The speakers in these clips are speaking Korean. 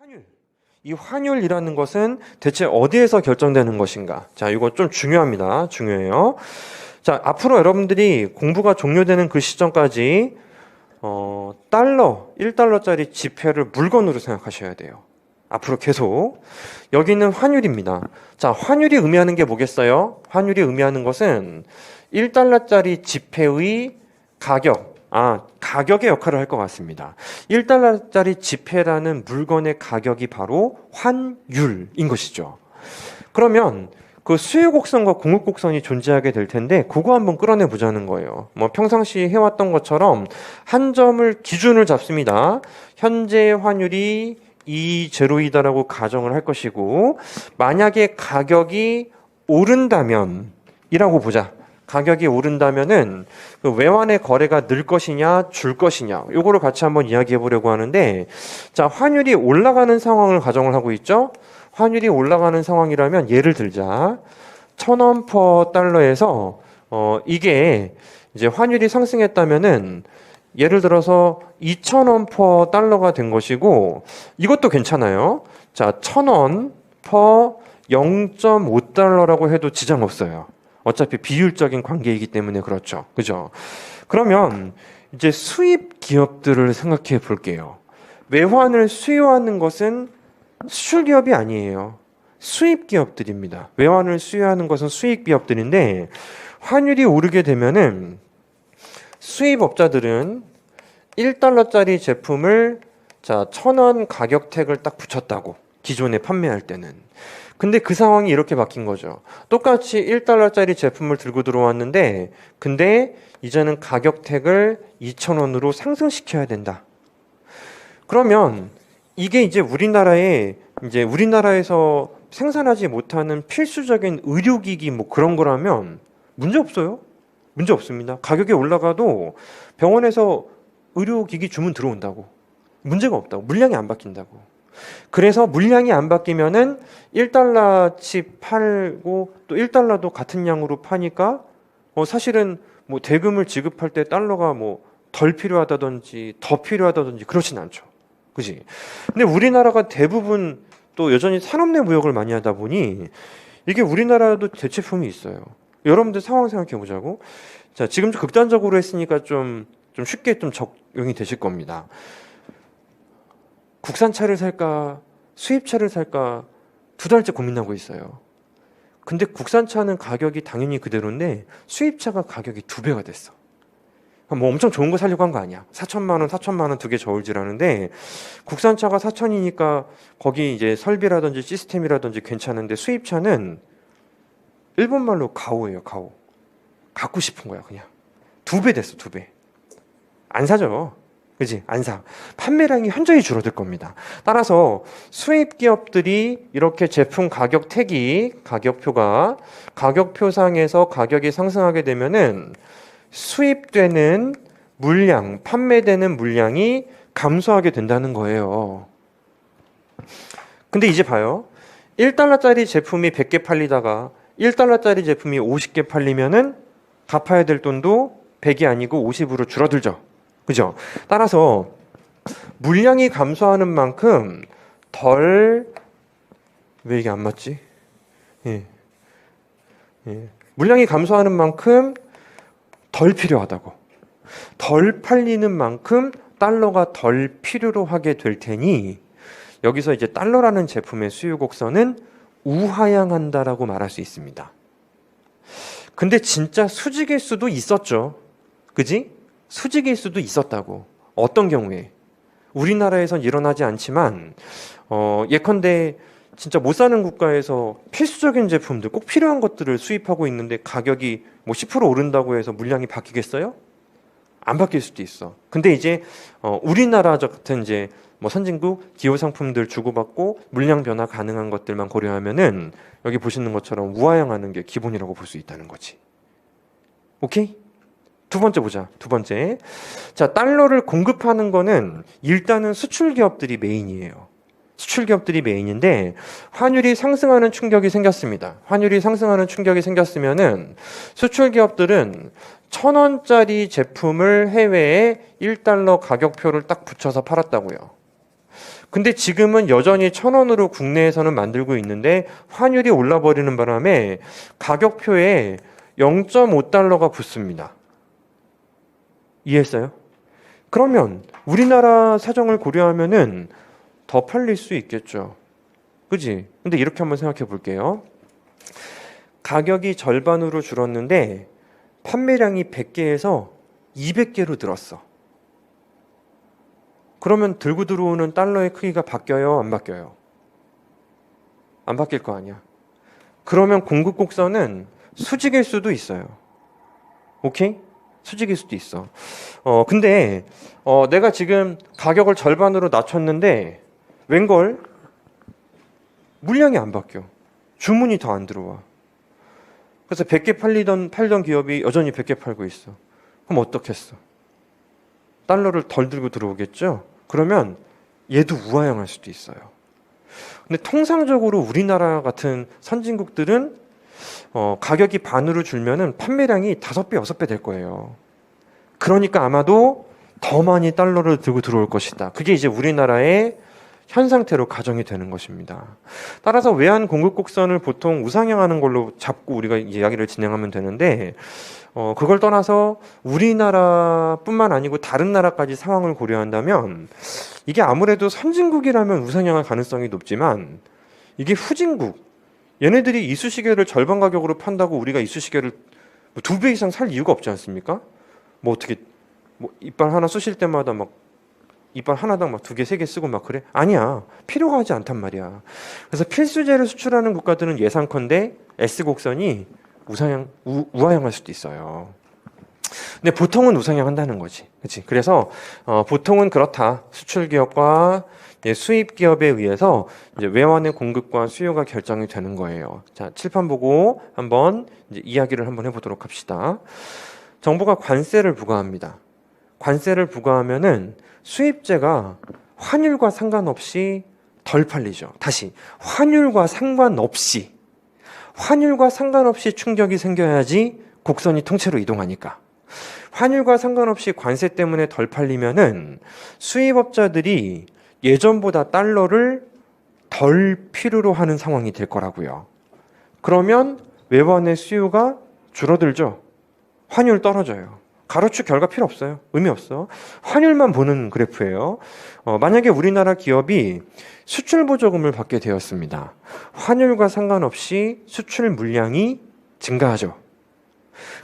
환율. 이 환율이라는 것은 대체 어디에서 결정되는 것인가? 자, 이거 좀 중요합니다. 중요해요. 자, 앞으로 여러분들이 공부가 종료되는 그 시점까지 달러, 1달러짜리 지폐를 물건으로 생각하셔야 돼요. 앞으로 계속. 여기는 환율입니다. 자, 환율이 의미하는 게 뭐겠어요? 환율이 의미하는 것은 1달러짜리 지폐의 가격의 역할을 할 것 같습니다. 1달러짜리 지폐라는 물건의 가격이 바로 환율인 것이죠. 그러면 그 수요 곡선과 공급 곡선이 존재하게 될 텐데 그거 한번 끌어내 보자는 거예요. 뭐 평상시 해왔던 것처럼 한 점을 기준을 잡습니다. 현재 환율이 202다라고 가정을 할 것이고, 만약에 가격이 오른다면 이라고 보자. 가격이 오른다면은 그 외환의 거래가 늘 것이냐 줄 것이냐, 요거를 같이 한번 이야기해 보려고 하는데, 자, 환율이 올라가는 상황을 가정을 하고 있죠. 환율이 올라가는 상황이라면 예를 들자 1,000원 퍼 달러에서 이게 이제 환율이 상승했다면은 예를 들어서 2,000원 퍼 달러가 된 것이고, 이것도 괜찮아요. 자, 1,000원 퍼 0.5달러라고 해도 지장 없어요. 어차피 비율적인 관계이기 때문에 그렇죠. 그죠? 그러면 이제 수입 기업들을 생각해 볼게요. 외환을 수요하는 것은 수출 기업이 아니에요. 수입 기업들입니다. 외환을 수요하는 것은 수입 기업들인데, 환율이 오르게 되면은 수입업자들은 1달러짜리 제품을 1,000원 가격 택을 딱 붙였다고, 기존에 판매할 때는. 근데 그 상황이 이렇게 바뀐 거죠. 똑같이 1달러짜리 제품을 들고 들어왔는데, 근데 이제는 가격 택을 2,000원으로 상승시켜야 된다. 그러면 이게 이제 우리나라에서 생산하지 못하는 필수적인 의료기기 뭐 그런 거라면 문제 없어요. 문제 없습니다. 가격이 올라가도 병원에서 의료기기 주문 들어온다고. 문제가 없다고. 물량이 안 바뀐다고. 그래서 물량이 안 바뀌면은 1달러치 팔고 또 1달러도 같은 양으로 파니까 사실은 뭐 대금을 지급할 때 달러가 뭐 덜 필요하다든지 더 필요하다든지 그렇진 않죠. 그지? 근데 우리나라가 대부분 또 여전히 산업 내 무역을 많이 하다 보니 이게 우리나라도 대체품이 있어요. 여러분들 상황 생각해 보자고. 자, 지금 극단적으로 했으니까 좀 쉽게 좀 적용이 되실 겁니다. 국산차를 살까 수입차를 살까 2달째 고민하고 있어요. 근데 국산차는 가격이 당연히 그대로인데 수입차가 가격이 2배가 됐어. 뭐 엄청 좋은 거 사려고 한 거 아니야. 4천만 원 2개 저울질하는데, 국산차가 4천이니까 거기 이제 설비라든지 시스템이라든지 괜찮은데, 수입차는 일본 말로 가오예요. 가오. 갖고 싶은 거야. 그냥 2배 됐어. 2배. 안 사죠. 그지? 안 사. 판매량이 현저히 줄어들 겁니다. 따라서 수입 기업들이 이렇게 제품 가격 택이, 가격표가 가격표상에서 가격이 상승하게 되면은 수입되는 물량, 판매되는 물량이 감소하게 된다는 거예요. 근데 이제 봐요. 1달러짜리 제품이 100개 팔리다가 1달러짜리 제품이 50개 팔리면은 갚아야 될 돈도 100이 아니고 50으로 줄어들죠. 그죠? 따라서 물량이 감소하는 만큼 왜 이게 안 맞지? 물량이 감소하는 만큼 덜 필요하다고. 덜 팔리는 만큼 달러가 덜 필요로 하게 될 테니, 여기서 이제 달러라는 제품의 수요 곡선은 우하향한다라고 말할 수 있습니다. 근데 진짜 수직일 수도 있었죠. 그지? 수직일 수도 있었다고. 어떤 경우에? 우리나라에선 일어나지 않지만 예컨대 진짜 못 사는 국가에서 필수적인 제품들, 꼭 필요한 것들을 수입하고 있는데 가격이 뭐 10% 오른다고 해서 물량이 바뀌겠어요? 안 바뀔 수도 있어. 근데 이제 우리나라 같은 이제 뭐 선진국 기호 상품들 주고받고 물량 변화 가능한 것들만 고려하면은 여기 보시는 것처럼 우하향하는 게 기본이라고 볼 수 있다는 거지. 오케이? 두 번째 보자. 두 번째. 자, 달러를 공급하는 거는 일단은 수출 기업들이 메인이에요. 수출 기업들이 메인인데, 환율이 상승하는 충격이 생겼습니다. 환율이 상승하는 충격이 생겼으면은 수출 기업들은 1,000원짜리 제품을 해외에 1달러 가격표를 딱 붙여서 팔았다고요. 근데 지금은 여전히 1,000원으로 국내에서는 만들고 있는데 환율이 올라버리는 바람에 가격표에 0.5달러가 붙습니다. 이해했어요? 그러면 우리나라 사정을 고려하면은 더 팔릴 수 있겠죠. 그지? 근데 이렇게 한번 생각해 볼게요. 가격이 절반으로 줄었는데 판매량이 100개에서 200개로 늘었어. 그러면 들고 들어오는 달러의 크기가 바뀌어요? 안 바뀌어요? 안 바뀔 거 아니야. 그러면 공급 곡선은 수직일 수도 있어요. 오케이? 수직일 수도 있어. 근데 내가 지금 가격을 절반으로 낮췄는데 웬걸? 물량이 안 바뀌어. 주문이 더 안 들어와. 그래서 100개 팔던 기업이 여전히 100개 팔고 있어. 그럼 어떻겠어? 달러를 덜 들고 들어오겠죠? 그러면 얘도 우하향할 수도 있어요. 근데 통상적으로 우리나라 같은 선진국들은 가격이 반으로 줄면은 판매량이 5배, 6배 될 거예요. 그러니까 아마도 더 많이 달러를 들고 들어올 것이다. 그게 이제 우리나라의 현 상태로 가정이 되는 것입니다. 따라서 외환 공급 곡선을 보통 우상향하는 걸로 잡고 우리가 이야기를 진행하면 되는데 그걸 떠나서 우리나라뿐만 아니고 다른 나라까지 상황을 고려한다면 이게 아무래도 선진국이라면 우상향할 가능성이 높지만 이게 후진국, 얘네들이 이쑤시개를 절반 가격으로 판다고 우리가 이쑤시개를 2배 이상 살 이유가 없지 않습니까? 뭐 어떻게 이빨 하나 쑤실 때마다 막 이빨 하나당 막 2개, 3개 쓰고 막 그래? 아니야. 필요가 하지 않단 말이야. 그래서 필수재를 수출하는 국가들은 예상컨대 S곡선이 우하향할 수도 있어요. 근데 보통은 우상향 한다는 거지. 그치? 그래서 보통은 그렇다. 수출 기업과 수입 기업에 의해서 이제 외환의 공급과 수요가 결정이 되는 거예요. 자, 칠판 보고 한번 이제 이야기를 한번 해보도록 합시다. 정부가 관세를 부과합니다. 관세를 부과하면은 수입재가 환율과 상관없이 덜 팔리죠. 다시 환율과 상관없이 충격이 생겨야지 곡선이 통째로 이동하니까. 환율과 상관없이 관세 때문에 덜 팔리면은 수입업자들이 예전보다 달러를 덜 필요로 하는 상황이 될 거라고요. 그러면 외환의 수요가 줄어들죠. 환율 떨어져요. 가로축 결과 필요 없어요. 의미 없어. 환율만 보는 그래프예요. 만약에 우리나라 기업이 수출 보조금을 받게 되었습니다. 환율과 상관없이 수출 물량이 증가하죠.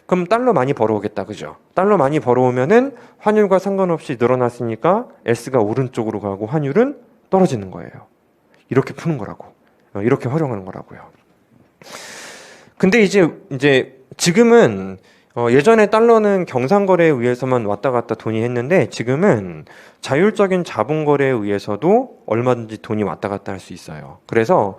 그럼 달러 많이 벌어오겠다, 그죠? 달러 많이 벌어오면은 환율과 상관없이 늘어났으니까 S가 오른쪽으로 가고 환율은 떨어지는 거예요. 이렇게 푸는 거라고. 이렇게 활용하는 거라고요. 근데 이제 지금은 예전에 달러는 경상거래에 의해서만 왔다 갔다 돈이 했는데 지금은 자율적인 자본거래에 의해서도 얼마든지 돈이 왔다 갔다 할 수 있어요. 그래서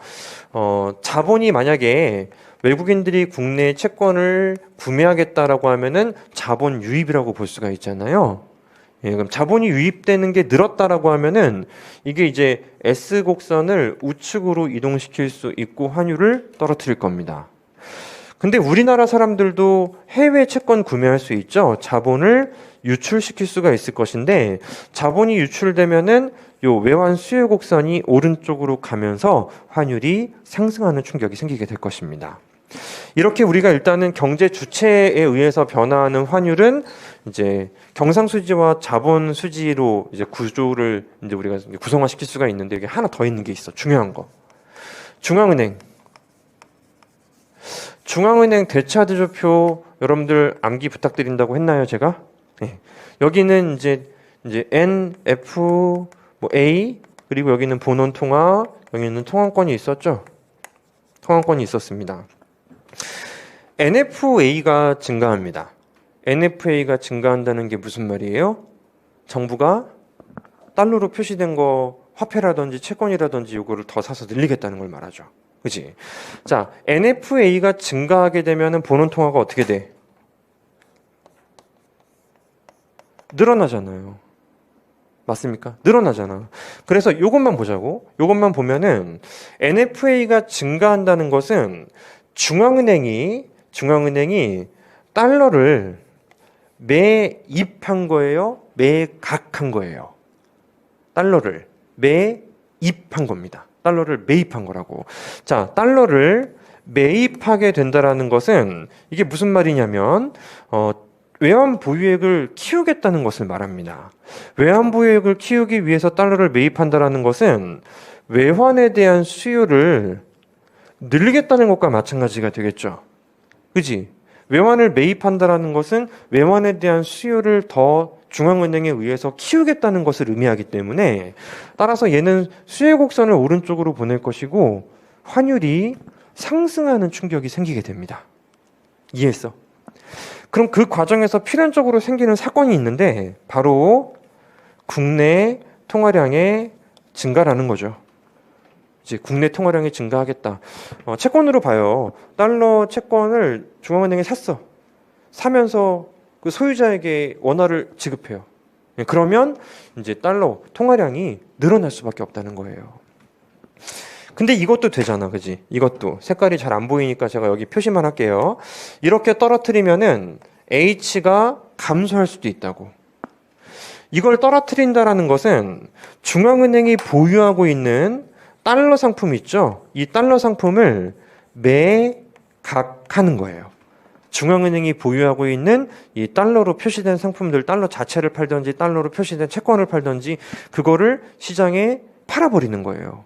자본이 만약에 외국인들이 국내 채권을 구매하겠다라고 하면은 자본 유입이라고 볼 수가 있잖아요. 예, 그럼 자본이 유입되는 게 늘었다라고 하면은 이게 이제 S곡선을 우측으로 이동시킬 수 있고 환율을 떨어뜨릴 겁니다. 근데 우리나라 사람들도 해외 채권 구매할 수 있죠. 자본을 유출시킬 수가 있을 것인데 자본이 유출되면은 요 외환 수요 곡선이 오른쪽으로 가면서 환율이 상승하는 충격이 생기게 될 것입니다. 이렇게 우리가 일단은 경제 주체에 의해서 변화하는 환율은 이제 경상수지와 자본수지로 이제 구조를 이제 우리가 구성화시킬 수가 있는데 이게 하나 더 있는 게 있어. 중요한 거. 중앙은행 대차대조표 여러분들 암기 부탁드린다고 했나요, 제가? 네. 여기는 이제 N, F, A 그리고 여기는 본원 통화, 여기는 통화권이 있었죠. 통화권이 있었습니다. NFA가 증가합니다. NFA가 증가한다는 게 무슨 말이에요? 정부가 달러로 표시된 거 화폐라든지 채권이라든지 이거를 더 사서 늘리겠다는 걸 말하죠. 그치? 자, NFA가 증가하게 되면은 본원 통화가 어떻게 돼? 늘어나잖아요. 맞습니까? 늘어나잖아. 그래서 이것만 보자고. 이것만 보면은 NFA가 증가한다는 것은 중앙은행이 달러를 매입한 거예요? 매각한 거예요? 달러를 매입 매입한 겁니다. 달러를 매입한 거라고. 자, 달러를 매입하게 된다라는 것은 이게 무슨 말이냐면 외환 보유액을 키우겠다는 것을 말합니다. 외환 보유액을 키우기 위해서 달러를 매입한다라는 것은 외환에 대한 수요를 늘리겠다는 것과 마찬가지가 되겠죠. 그지? 외환을 매입한다라는 것은 외환에 대한 수요를 더 중앙은행에 의해서 키우겠다는 것을 의미하기 때문에 따라서 얘는 수요 곡선을 오른쪽으로 보낼 것이고 환율이 상승하는 충격이 생기게 됩니다. 이해했어? 그럼 그 과정에서 필연적으로 생기는 사건이 있는데 바로 국내 통화량의 증가라는 거죠. 이제 국내 통화량이 증가하겠다. 채권으로 봐요. 달러 채권을 중앙은행이 샀어. 사면서 그 소유자에게 원화를 지급해요. 그러면 이제 달러 통화량이 늘어날 수밖에 없다는 거예요. 근데 이것도 되잖아, 그지? 이것도 색깔이 잘 안 보이니까 제가 여기 표시만 할게요. 이렇게 떨어뜨리면은 H가 감소할 수도 있다고. 이걸 떨어뜨린다라는 것은 중앙은행이 보유하고 있는 달러 상품 있죠? 이 달러 상품을 매각하는 거예요. 중앙은행이 보유하고 있는 이 달러로 표시된 상품들, 달러 자체를 팔든지 달러로 표시된 채권을 팔든지 그거를 시장에 팔아버리는 거예요.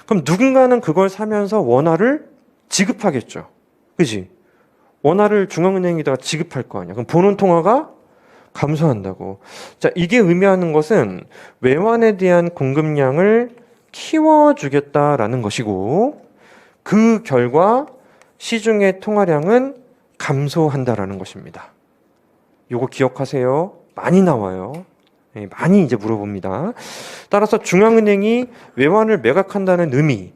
그럼 누군가는 그걸 사면서 원화를 지급하겠죠. 그지? 원화를 중앙은행에다가 지급할 거 아니야. 그럼 보는 통화가 감소한다고. 자, 이게 의미하는 것은 외환에 대한 공급량을 키워주겠다라는 것이고 그 결과 시중의 통화량은 감소한다라는 것입니다. 요거 기억하세요. 많이 나와요. 많이 이제 물어봅니다. 따라서 중앙은행이 외환을 매각한다는 의미,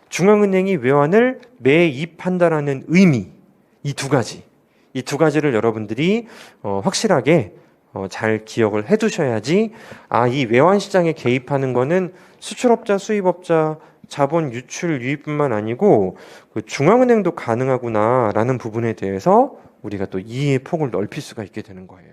중앙은행이 외환을 매입한다라는 의미, 이 두 가지를 여러분들이 확실하게 잘 기억을 해두셔야지 이 외환 시장에 개입하는 거는 수출업자, 수입업자, 자본 유출, 유입뿐만 아니고 그 중앙은행도 가능하구나라는 부분에 대해서 우리가 또 이해의 폭을 넓힐 수가 있게 되는 거예요.